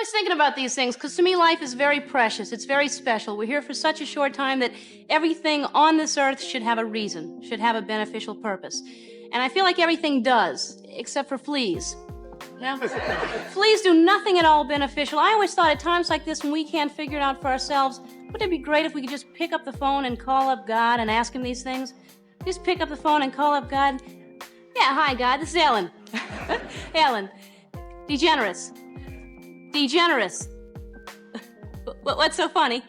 always thinking about these things because to me life is very precious. It's very special. We're here for such a short time that everything on this earth should have a reason, should have a beneficial purpose. And I feel like everything does, except for fleas. No? Fleas do nothing at all beneficial. I always thought at times like this when we can't figure it out for ourselves, wouldn't it be great if we could just pick up the phone and call up God and ask him these things? Just pick up the phone and call up God. Yeah, hi God, this is Ellen. Ellen. DeGeneres. DeGeneres. What's so funny?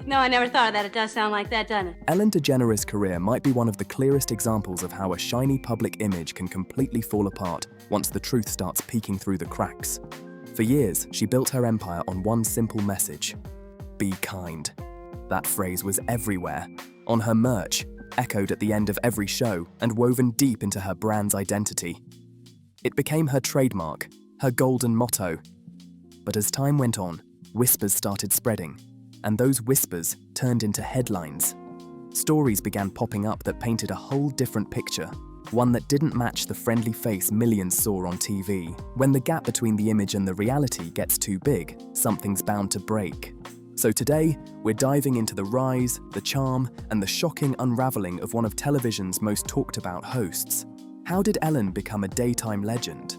No, I never thought of that. It does sound like that, doesn't it? Ellen DeGeneres' career might be one of the clearest examples of how a shiny public image can completely fall apart once the truth starts peeking through the cracks. For years, she built her empire on one simple message: be kind. That phrase was everywhere, on her merch, echoed at the end of every show, and woven deep into her brand's identity. It became her trademark, her golden motto. But as time went on, whispers started spreading, and those whispers turned into headlines. Stories began popping up that painted a whole different picture, one that didn't match the friendly face millions saw on TV. When the gap between the image and the reality gets too big, something's bound to break. So today, we're diving into the rise, the charm, and the shocking unraveling of one of television's most talked about hosts. How did Ellen become a daytime legend?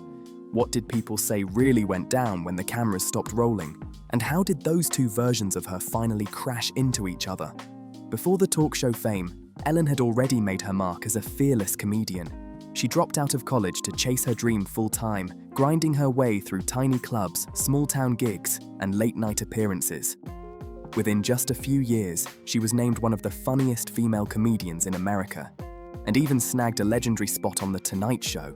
What did people say really went down when the cameras stopped rolling? And how did those two versions of her finally crash into each other? Before the talk show fame, Ellen had already made her mark as a fearless comedian. She dropped out of college to chase her dream full-time, grinding her way through tiny clubs, small-town gigs, and late-night appearances. Within just a few years, she was named one of the funniest female comedians in America, and even snagged a legendary spot on The Tonight Show.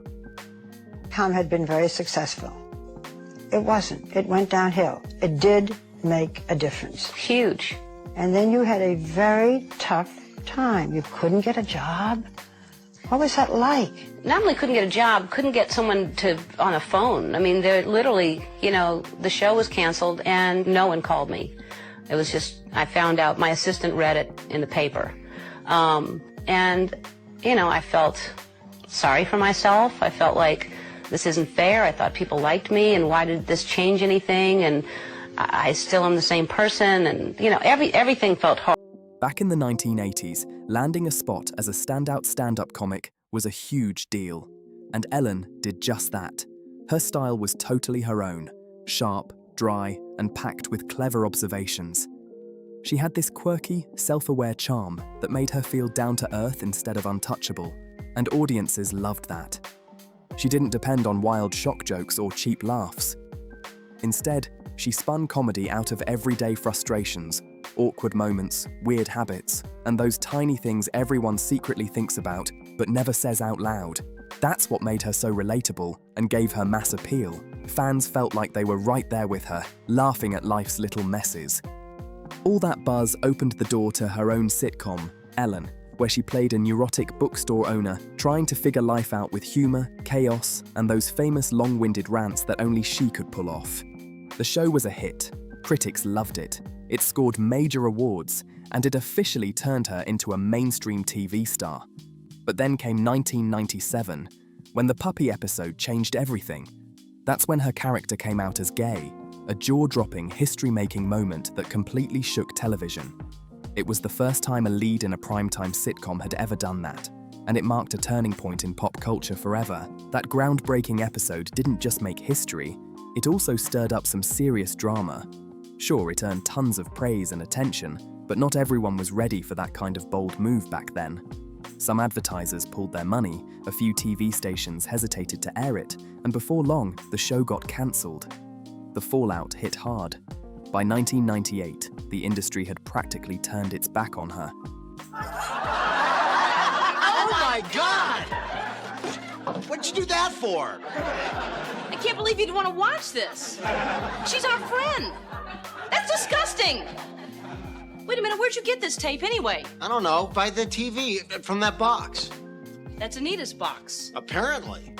Tom had been very successful. It wasn't. It went downhill. It did make a difference. Huge. And then you had a very tough time. You couldn't get a job. What was that like? Not only couldn't get a job, couldn't get someone on a phone. I mean, they're literally, the show was canceled and no one called me. It was just, I found out, my assistant read it in the paper. I felt sorry for myself. I felt like this isn't fair. I thought people liked me, and why did this change anything? And I still am the same person, and everything felt horrible. Back in the 1980s, landing a spot as a standout stand-up comic was a huge deal, and Ellen did just that. Her style was totally her own, sharp, dry, and packed with clever observations. She had this quirky, self-aware charm that made her feel down to earth instead of untouchable, and audiences loved that. She didn't depend on wild shock jokes or cheap laughs. Instead, she spun comedy out of everyday frustrations, awkward moments, weird habits, and those tiny things everyone secretly thinks about but never says out loud. That's what made her so relatable and gave her mass appeal. Fans felt like they were right there with her, laughing at life's little messes. All that buzz opened the door to her own sitcom, Ellen, where she played a neurotic bookstore owner trying to figure life out with humor, chaos, and those famous long-winded rants that only she could pull off. The show was a hit. Critics loved it. It scored major awards, and it officially turned her into a mainstream TV star. But then came 1997, when the puppy episode changed everything. That's when her character came out as gay, a jaw-dropping, history-making moment that completely shook television. It was the first time a lead in a primetime sitcom had ever done that, and it marked a turning point in pop culture forever. That groundbreaking episode didn't just make history, it also stirred up some serious drama. Sure, it earned tons of praise and attention, but not everyone was ready for that kind of bold move back then. Some advertisers pulled their money, a few TV stations hesitated to air it, and before long, the show got cancelled. The fallout hit hard. By 1998, the industry had practically turned its back on her. Oh my God! What'd you do that for? I can't believe you'd want to watch this. She's our friend. That's disgusting. Wait a minute, where'd you get this tape anyway? I don't know, by the TV, from that box. That's Anita's box. Apparently.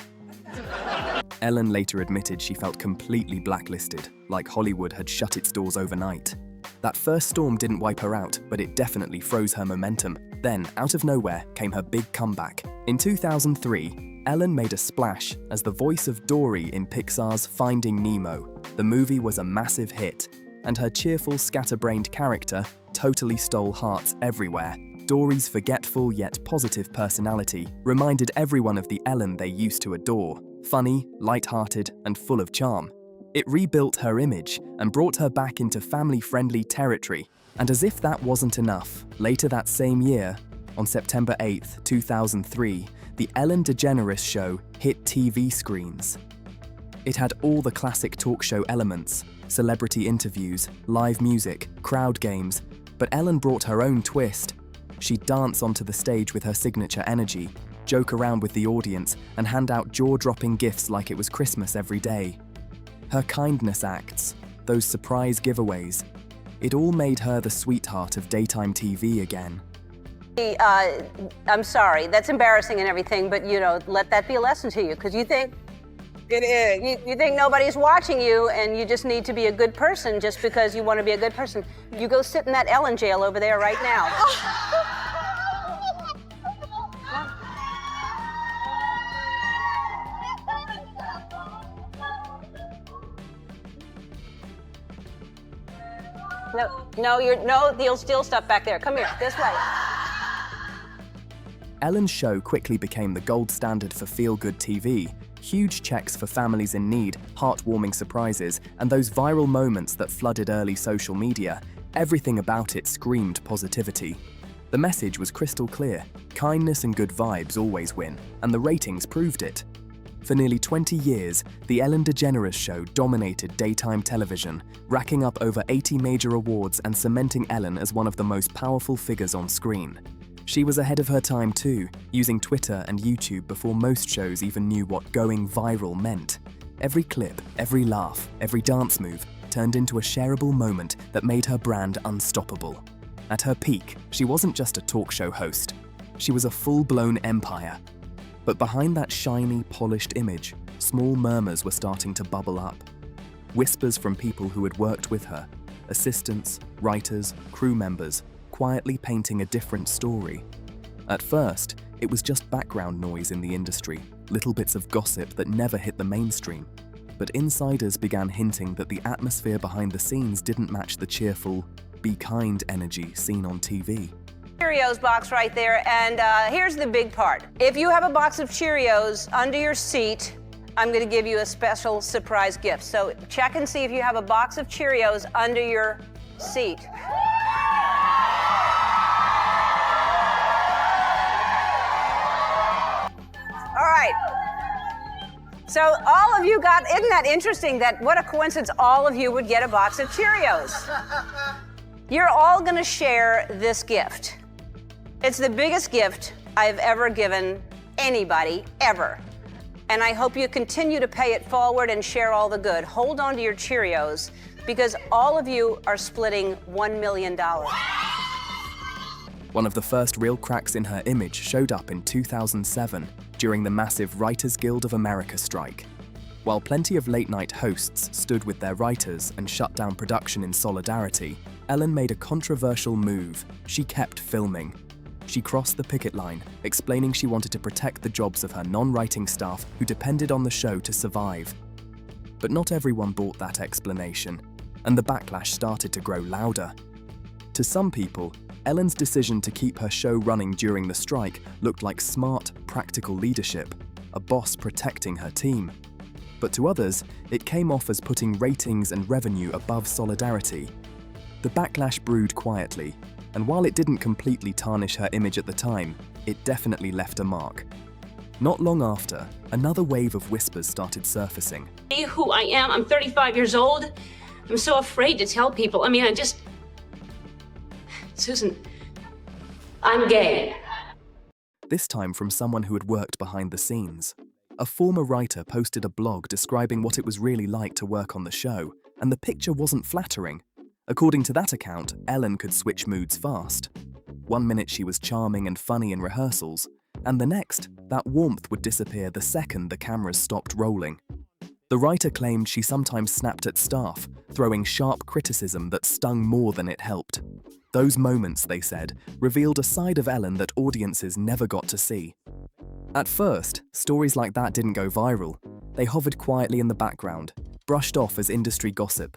Ellen later admitted she felt completely blacklisted, like Hollywood had shut its doors overnight. That first storm didn't wipe her out, but it definitely froze her momentum. Then, out of nowhere, came her big comeback. In 2003, Ellen made a splash as the voice of Dory in Pixar's Finding Nemo. The movie was a massive hit, and her cheerful, scatterbrained character totally stole hearts everywhere. Dory's forgetful yet positive personality reminded everyone of the Ellen they used to adore, funny, light-hearted, and full of charm. It rebuilt her image and brought her back into family-friendly territory. And as if that wasn't enough, later that same year, on September 8, 2003, the Ellen DeGeneres show hit TV screens. It had all the classic talk show elements: celebrity interviews, live music, crowd games, but Ellen brought her own twist. She'd dance onto the stage with her signature energy, joke around with the audience, and hand out jaw-dropping gifts like it was Christmas every day. Her kindness acts, those surprise giveaways, it all made her the sweetheart of daytime TV again. I'm sorry, that's embarrassing and everything, but let that be a lesson to you, because you think you think nobody's watching you and you just need to be a good person just because you want to be a good person. You go sit in that Ellen jail over there right now. No, you'll steal stuff back there. Come here, this way. Ellen's show quickly became the gold standard for feel-good TV. Huge checks for families in need, heartwarming surprises, and those viral moments that flooded early social media. Everything about it screamed positivity. The message was crystal clear: kindness and good vibes always win, and the ratings proved it. For nearly 20 years, the Ellen DeGeneres show dominated daytime television, racking up over 80 major awards and cementing Ellen as one of the most powerful figures on screen. She was ahead of her time too, using Twitter and YouTube before most shows even knew what going viral meant. Every clip, every laugh, every dance move turned into a shareable moment that made her brand unstoppable. At her peak, she wasn't just a talk show host. She was a full-blown empire. But behind that shiny, polished image, small murmurs were starting to bubble up. Whispers from people who had worked with her, assistants, writers, crew members, quietly painting a different story. At first, it was just background noise in the industry, little bits of gossip that never hit the mainstream. But insiders began hinting that the atmosphere behind the scenes didn't match the cheerful, be kind energy seen on TV. Cheerios box right there, and here's the big part. If you have a box of Cheerios under your seat, I'm going to give you a special surprise gift. So check and see if you have a box of Cheerios under your seat. All right. So all of you got, isn't that interesting that what a coincidence all of you would get a box of Cheerios. You're all going to share this gift. It's the biggest gift I've ever given anybody, ever. And I hope you continue to pay it forward and share all the good. Hold on to your Cheerios, because all of you are splitting $1 million. One of the first real cracks in her image showed up in 2007 during the massive Writers Guild of America strike. While plenty of late-night hosts stood with their writers and shut down production in solidarity, Ellen made a controversial move. She kept filming. She crossed the picket line, explaining she wanted to protect the jobs of her non-writing staff who depended on the show to survive. But not everyone bought that explanation, and the backlash started to grow louder. To some people, Ellen's decision to keep her show running during the strike looked like smart, practical leadership, a boss protecting her team. But to others, it came off as putting ratings and revenue above solidarity. The backlash brewed quietly, and while it didn't completely tarnish her image at the time, it definitely left a mark. Not long after, another wave of whispers started surfacing. Who I am, I'm 35 years old. I'm so afraid to tell people. Susan, I'm gay. This time from someone who had worked behind the scenes. A former writer posted a blog describing what it was really like to work on the show, and the picture wasn't flattering. According to that account, Ellen could switch moods fast. One minute she was charming and funny in rehearsals, and the next, that warmth would disappear the second the cameras stopped rolling. The writer claimed she sometimes snapped at staff, throwing sharp criticism that stung more than it helped. Those moments, they said, revealed a side of Ellen that audiences never got to see. At first, stories like that didn't go viral. They hovered quietly in the background, brushed off as industry gossip.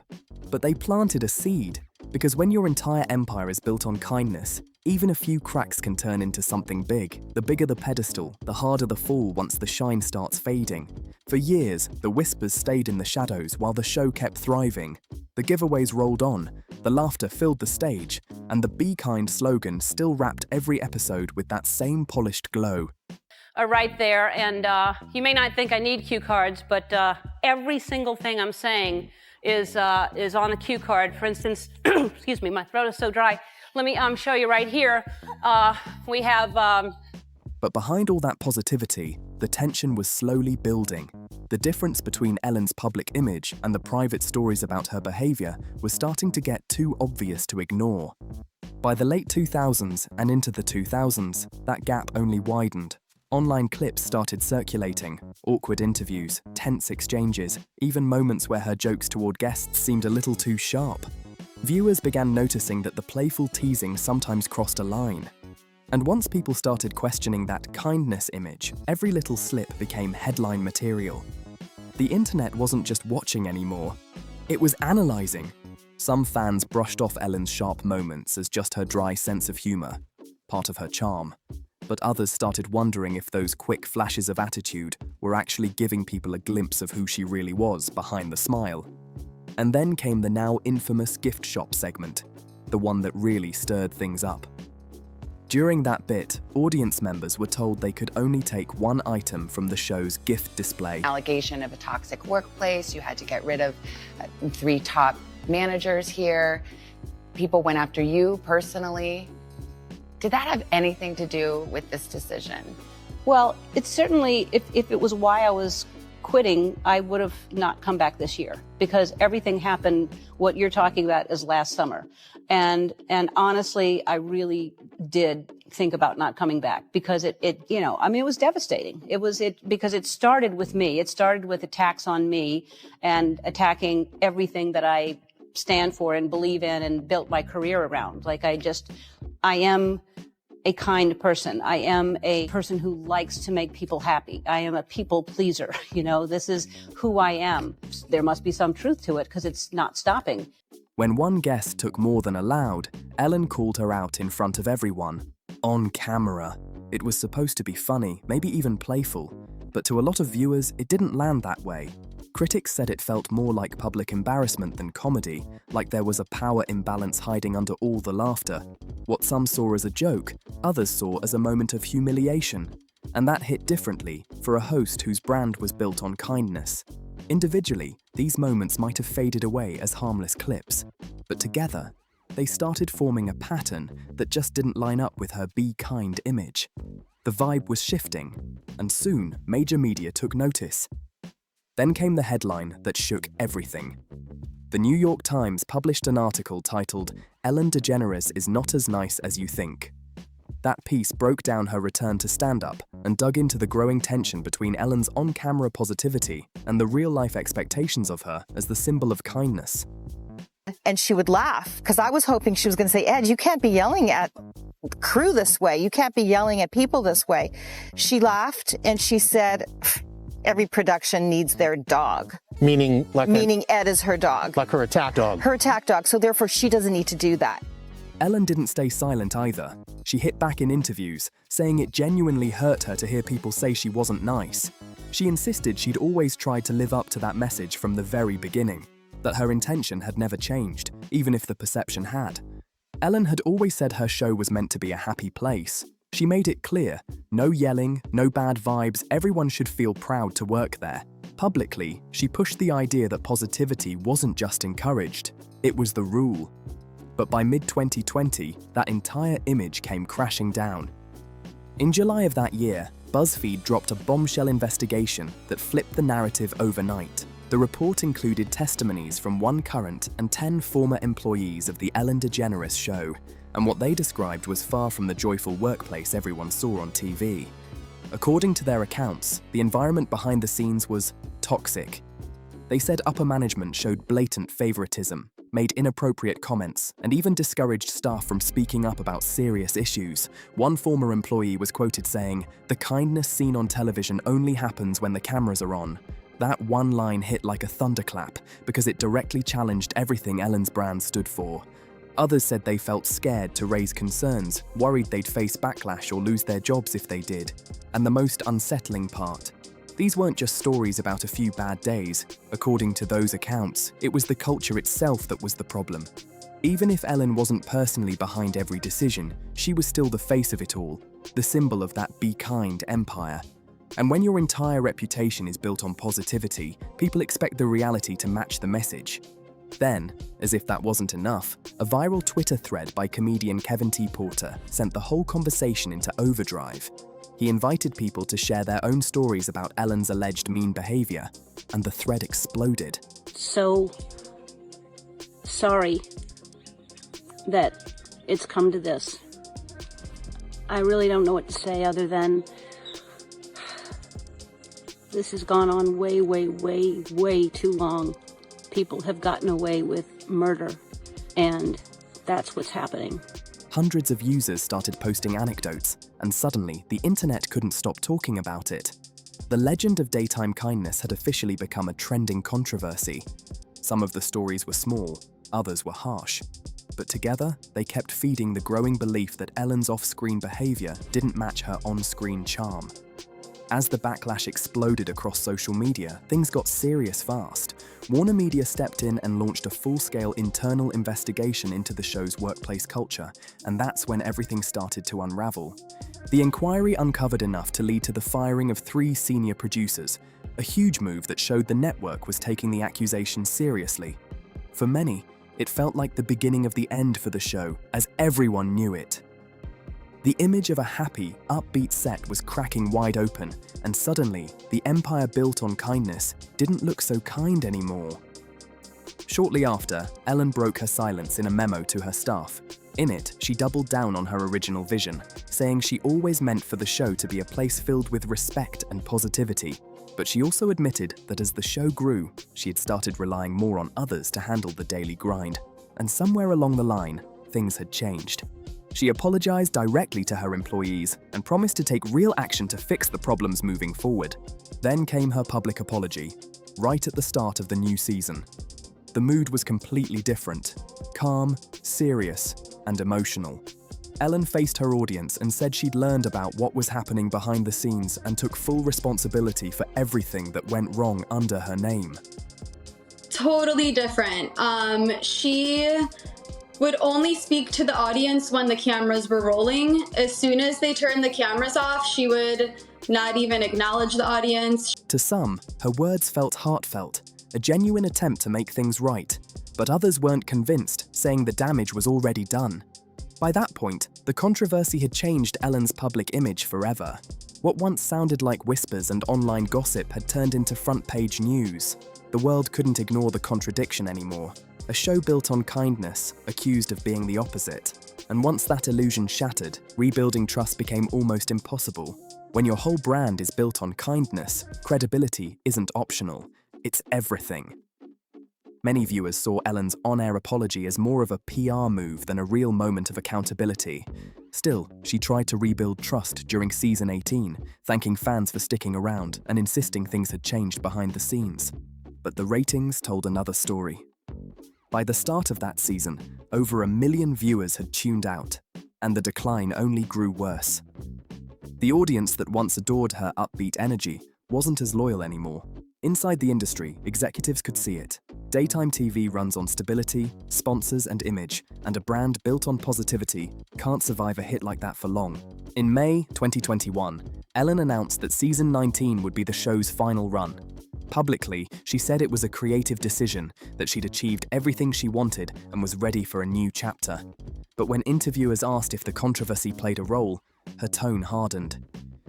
But they planted a seed, because when your entire empire is built on kindness, even a few cracks can turn into something big. The bigger the pedestal, the harder the fall once the shine starts fading. For years, the whispers stayed in the shadows while the show kept thriving. The giveaways rolled on, the laughter filled the stage, and the "Be Kind" slogan still wrapped every episode with that same polished glow. Are right there, and you may not think I need cue cards, but every single thing I'm saying is on the cue card. For instance, excuse me, my throat is so dry. Let me show you right here. We have... But behind all that positivity, the tension was slowly building. The difference between Ellen's public image and the private stories about her behavior was starting to get too obvious to ignore. By the late 2000s and into the 2000s, that gap only widened. Online clips started circulating, awkward interviews, tense exchanges, even moments where her jokes toward guests seemed a little too sharp. Viewers began noticing that the playful teasing sometimes crossed a line. And once people started questioning that kindness image, every little slip became headline material. The internet wasn't just watching anymore, it was analyzing. Some fans brushed off Ellen's sharp moments as just her dry sense of humor, part of her charm. But others started wondering if those quick flashes of attitude were actually giving people a glimpse of who she really was behind the smile. And then came the now infamous gift shop segment, the one that really stirred things up. During that bit, audience members were told they could only take one item from the show's gift display. Allegation of a toxic workplace, you had to get rid of 3 top managers here. People went after you personally. Did that have anything to do with this decision? Well, it's certainly, if it was why I was quitting, I would have not come back this year, because everything happened, what you're talking about, is last summer. And honestly, I really did think about not coming back, because it was devastating. Because it started with me. It started with attacks on me and attacking everything that I stand for and believe in and built my career around. I am a kind person. I am a person who likes to make people happy. I am a people pleaser. This is who I am. There must be some truth to it, because it's not stopping. When one guest took more than allowed, Ellen called her out in front of everyone. On camera. It was supposed to be funny, maybe even playful. But to a lot of viewers, it didn't land that way. Critics said it felt more like public embarrassment than comedy, like there was a power imbalance hiding under all the laughter. What some saw as a joke, others saw as a moment of humiliation. And that hit differently for a host whose brand was built on kindness. Individually, these moments might have faded away as harmless clips, but together, they started forming a pattern that just didn't line up with her "be kind" image. The vibe was shifting, and soon major media took notice. Then came the headline that shook everything. The New York Times published an article titled, "Ellen DeGeneres is not as nice as you think." That piece broke down her return to stand-up and dug into the growing tension between Ellen's on-camera positivity and the real-life expectations of her as the symbol of kindness. And she would laugh, because I was hoping she was going to say, "Ed, you can't be yelling at crew this way. You can't be yelling at people this way." She laughed and she said, "Every production needs their dog." Meaning Ed is her dog. Like her attack dog. Her attack dog, so therefore she doesn't need to do that. Ellen didn't stay silent either. She hit back in interviews, saying it genuinely hurt her to hear people say she wasn't nice. She insisted she'd always tried to live up to that message from the very beginning, that her intention had never changed, even if the perception had. Ellen had always said her show was meant to be a happy place. She made it clear, no yelling, no bad vibes, everyone should feel proud to work there. Publicly, she pushed the idea that positivity wasn't just encouraged, it was the rule. But by mid-2020, that entire image came crashing down. In July of that year, BuzzFeed dropped a bombshell investigation that flipped the narrative overnight. The report included testimonies from 1 current and 10 former employees of the Ellen DeGeneres show, and what they described was far from the joyful workplace everyone saw on TV. According to their accounts, the environment behind the scenes was toxic. They said upper management showed blatant favoritism, made inappropriate comments, and even discouraged staff from speaking up about serious issues. One former employee was quoted saying, "The kindness seen on television only happens when the cameras are on." That one line hit like a thunderclap because it directly challenged everything Ellen's brand stood for. Others said they felt scared to raise concerns, worried they'd face backlash or lose their jobs if they did. And the most unsettling part, these weren't just stories about a few bad days. According to those accounts, it was the culture itself that was the problem. Even if Ellen wasn't personally behind every decision, she was still the face of it all, the symbol of that be kind empire. And when your entire reputation is built on positivity, people expect the reality to match the message. Then, as if that wasn't enough, a viral Twitter thread by comedian Kevin T. Porter sent the whole conversation into overdrive. He invited people to share their own stories about Ellen's alleged mean behavior, and the thread exploded. So sorry that it's come to this. I really don't know what to say other than this has gone on way, way, way, way too long. People have gotten away with murder, and that's what's happening. Hundreds of users started posting anecdotes, and suddenly the internet couldn't stop talking about it. The legend of daytime kindness had officially become a trending controversy. Some of the stories were small, others were harsh. But together, they kept feeding the growing belief that Ellen's off-screen behavior didn't match her on-screen charm. As the backlash exploded across social media, things got serious fast. Warner Media stepped in and launched a full-scale internal investigation into the show's workplace culture, and that's when everything started to unravel. The inquiry uncovered enough to lead to the firing of 3 senior producers, a huge move that showed the network was taking the accusation seriously. For many, it felt like the beginning of the end for the show, as everyone knew it. The image of a happy, upbeat set was cracking wide open, and suddenly, the empire built on kindness didn't look so kind anymore. Shortly after, Ellen broke her silence in a memo to her staff. In it, she doubled down on her original vision, saying she always meant for the show to be a place filled with respect and positivity. But she also admitted that as the show grew, she had started relying more on others to handle the daily grind. And somewhere along the line, things had changed. She apologized directly to her employees and promised to take real action to fix the problems moving forward. Then came her public apology, right at the start of the new season. The mood was completely different, calm, serious, and emotional. Ellen faced her audience and said she'd learned about what was happening behind the scenes and took full responsibility for everything that went wrong under her name. Totally different. She would only speak to the audience when the cameras were rolling. As soon as they turned the cameras off, she would not even acknowledge the audience. To some, her words felt heartfelt, a genuine attempt to make things right, but others weren't convinced, saying the damage was already done. By that point, the controversy had changed Ellen's public image forever. What once sounded like whispers and online gossip had turned into front-page news. The world couldn't ignore the contradiction anymore. A show built on kindness, accused of being the opposite. And once that illusion shattered, rebuilding trust became almost impossible. When your whole brand is built on kindness, credibility isn't optional. It's everything. Many viewers saw Ellen's on-air apology as more of a PR move than a real moment of accountability. Still, she tried to rebuild trust during season 18, thanking fans for sticking around and insisting things had changed behind the scenes. But the ratings told another story. By the start of that season, over 1 million viewers had tuned out, and the decline only grew worse. The audience that once adored her upbeat energy wasn't as loyal anymore. Inside the industry, executives could see it. Daytime TV runs on stability, sponsors, and image, and a brand built on positivity can't survive a hit like that for long. In May 2021, Ellen announced that season 19 would be the show's final run. Publicly, she said it was a creative decision, that she'd achieved everything she wanted and was ready for a new chapter. But when interviewers asked if the controversy played a role, her tone hardened.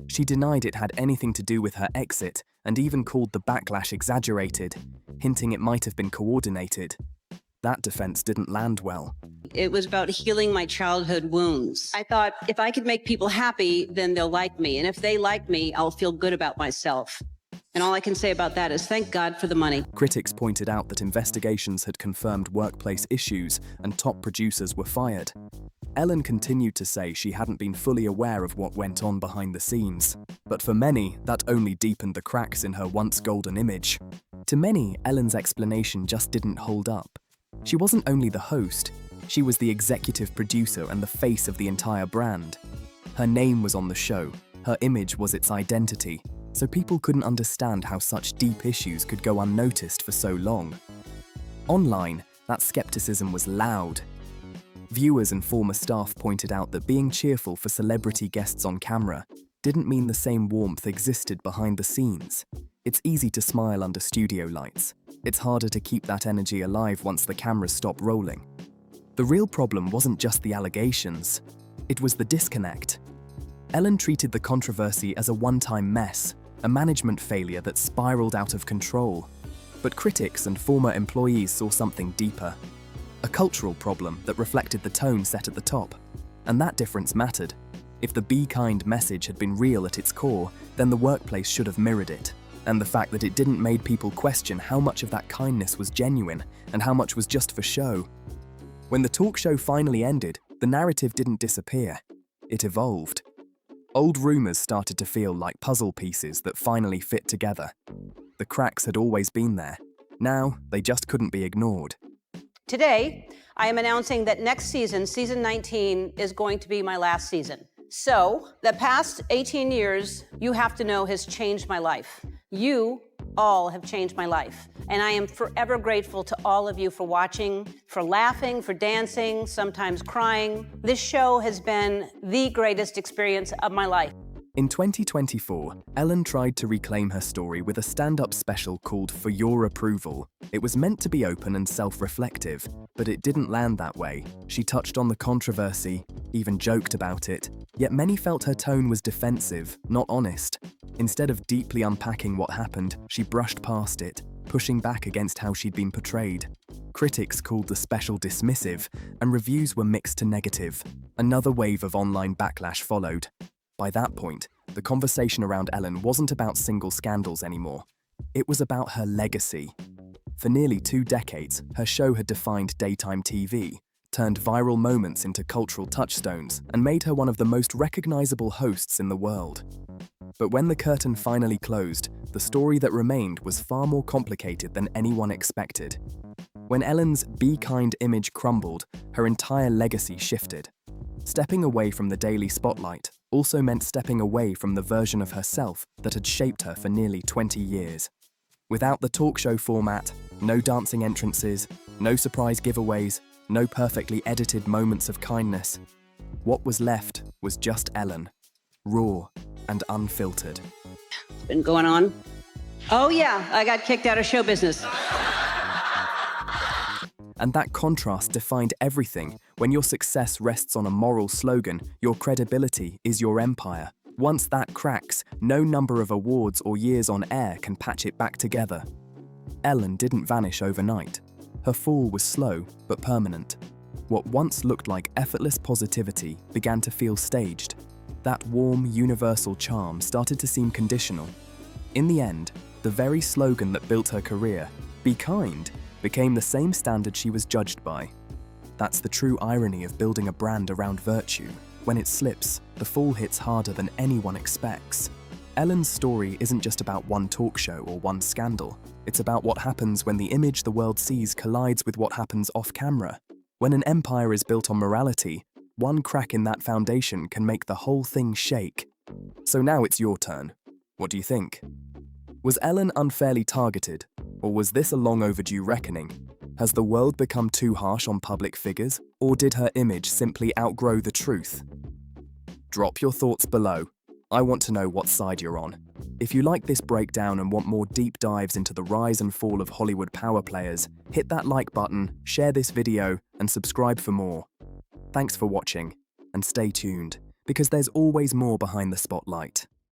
She denied it had anything to do with her exit and even called the backlash exaggerated, hinting it might have been coordinated. That defense didn't land well. It was about healing my childhood wounds. I thought if I could make people happy, then they'll like me. And if they like me, I'll feel good about myself. And all I can say about that is thank God for the money. Critics pointed out that investigations had confirmed workplace issues and top producers were fired. Ellen continued to say she hadn't been fully aware of what went on behind the scenes. But for many, that only deepened the cracks in her once golden image. To many, Ellen's explanation just didn't hold up. She wasn't only the host, she was the executive producer and the face of the entire brand. Her name was on the show, her image was its identity, so people couldn't understand how such deep issues could go unnoticed for so long. Online, that skepticism was loud. Viewers and former staff pointed out that being cheerful for celebrity guests on camera didn't mean the same warmth existed behind the scenes. It's easy to smile under studio lights. It's harder to keep that energy alive once the cameras stop rolling. The real problem wasn't just the allegations, it was the disconnect. Ellen treated the controversy as a one-time mess, a management failure that spiraled out of control. But critics and former employees saw something deeper. A cultural problem that reflected the tone set at the top. And that difference mattered. If the Be Kind message had been real at its core, then the workplace should have mirrored it. And the fact that it didn't made people question how much of that kindness was genuine and how much was just for show. When the talk show finally ended, the narrative didn't disappear. It evolved. Old rumors started to feel like puzzle pieces that finally fit together. The cracks had always been there. Now, they just couldn't be ignored. Today, I am announcing that next season, season 19, is going to be my last season. So, the past 18 years, you have to know, has changed my life. You all have changed my life. And I am forever grateful to all of you for watching, for laughing, for dancing, sometimes crying. This show has been the greatest experience of my life. In 2024, Ellen tried to reclaim her story with a stand-up special called For Your Approval. It was meant to be open and self-reflective, but it didn't land that way. She touched on the controversy, even joked about it, yet many felt her tone was defensive, not honest. Instead of deeply unpacking what happened, she brushed past it, pushing back against how she'd been portrayed. Critics called the special dismissive, and reviews were mixed to negative. Another wave of online backlash followed. By that point, the conversation around Ellen wasn't about single scandals anymore. It was about her legacy. For nearly 2 decades, her show had defined daytime TV, turned viral moments into cultural touchstones, and made her one of the most recognizable hosts in the world. But when the curtain finally closed, the story that remained was far more complicated than anyone expected. When Ellen's Be Kind image crumbled, her entire legacy shifted. Stepping away from the daily spotlight also meant stepping away from the version of herself that had shaped her for nearly 20 years. Without the talk show format, no dancing entrances, no surprise giveaways, no perfectly edited moments of kindness, what was left was just Ellen, raw and unfiltered. It's been going on. Oh yeah, I got kicked out of show business. And that contrast defined everything. When your success rests on a moral slogan, your credibility is your empire. Once that cracks, no number of awards or years on air can patch it back together. Ellen didn't vanish overnight. Her fall was slow but permanent. What once looked like effortless positivity began to feel staged. That warm, universal charm started to seem conditional. In the end, the very slogan that built her career, "Be kind," became the same standard she was judged by. That's the true irony of building a brand around virtue. When it slips, the fall hits harder than anyone expects. Ellen's story isn't just about one talk show or one scandal. It's about what happens when the image the world sees collides with what happens off camera. When an empire is built on morality, one crack in that foundation can make the whole thing shake. So now it's your turn. What do you think? Was Ellen unfairly targeted, or was this a long overdue reckoning? Has the world become too harsh on public figures, or did her image simply outgrow the truth? Drop your thoughts below. I want to know what side you're on. If you like this breakdown and want more deep dives into the rise and fall of Hollywood power players, hit that like button, share this video, and subscribe for more. Thanks for watching, and stay tuned, because there's always more behind the spotlight.